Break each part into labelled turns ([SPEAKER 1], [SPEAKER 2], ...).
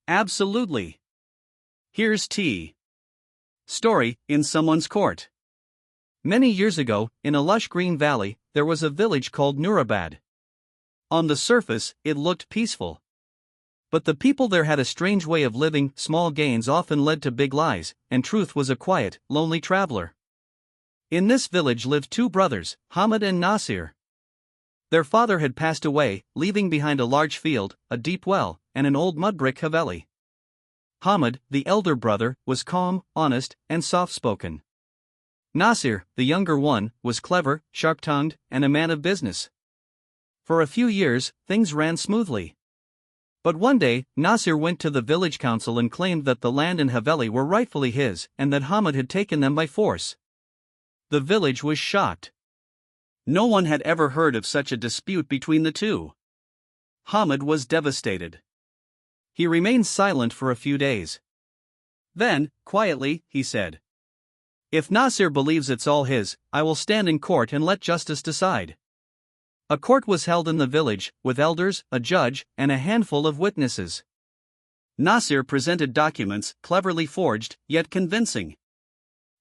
[SPEAKER 1] Absolutely. Here's tea. Story, in someone's court. Many years ago, in a lush green valley, there was a village called Noorabad. On the surface, it looked peaceful. But the people there had a strange way of living. Small gains often led to big lies, and truth was a quiet, lonely traveler. In this village lived two brothers, Hamid and Nasir. Their father had passed away, leaving behind a large field, a deep well, and an old mud brick haveli. Hamid, the elder brother, was calm, honest, and soft-spoken. Nasir, the younger one, was clever, sharp-tongued, and a man of business. For a few years, things ran smoothly. But one day, Nasir went to the village council and claimed that the land and haveli were rightfully his, and that Hamid had taken them by force. The village was shocked. No one had ever heard of such a dispute between the two. Hamid was devastated. He remained silent for a few days. Then, quietly, he said, "If Nasir believes it's all his, I will stand in court and let justice decide." A court was held in the village, with elders, a judge, and a handful of witnesses. Nasir presented documents, cleverly forged, yet convincing.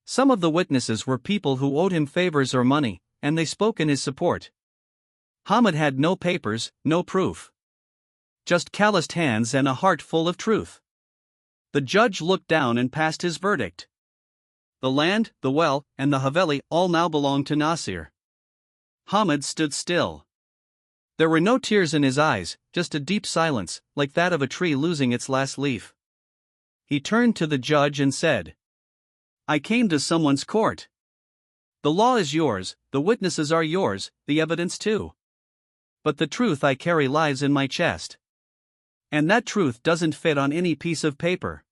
[SPEAKER 1] Some of the witnesses were people who owed him favors or money, and they spoke in his support. Hamid had no papers, no proof. Just calloused hands and a heart full of truth. The judge looked down and passed his verdict. The land, the well, and the haveli all now belonged to Nasir. Hamid stood still. There were no tears in his eyes, just a deep silence, like that of a tree losing its last leaf. He turned to the judge and said, "I came to someone's court. The law is yours, the witnesses are yours, the evidence too. But the truth I carry lies in my chest. And that truth doesn't fit on any piece of paper."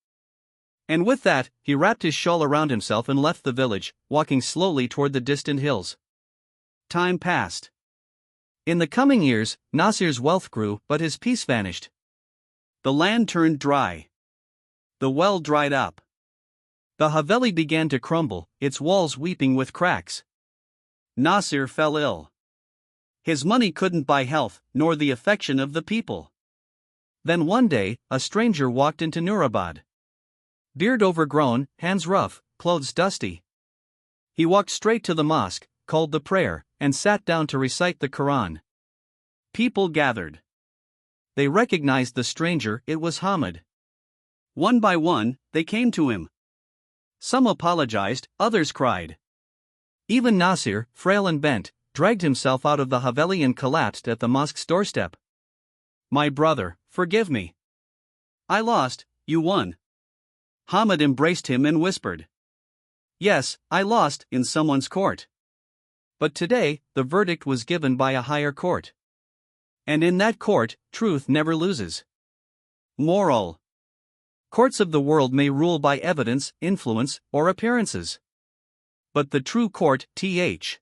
[SPEAKER 1] And with that, he wrapped his shawl around himself and left the village, walking slowly toward the distant hills. Time passed. In the coming years, Nasir's wealth grew, but his peace vanished. The land turned dry. The well dried up. The haveli began to crumble, its walls weeping with cracks. Nasir fell ill. His money couldn't buy health, nor the affection of the people. Then one day, a stranger walked into Noorabad. Beard overgrown, hands rough, clothes dusty. He walked straight to the mosque, called the prayer, and sat down to recite the Quran. People gathered. They recognized the stranger. It was Hamid. One by one, they came to him. Some apologized, others cried. Even Nasir, frail and bent, dragged himself out of the haveli and collapsed at the mosque's doorstep. "My brother, forgive me. I lost, you won." Hamid embraced him and whispered, "Yes, I lost, in someone's court. But today, the verdict was given by a higher court. And in that court, truth never loses." Moral: courts of the world may rule by evidence, influence, or appearances. But the true court, th.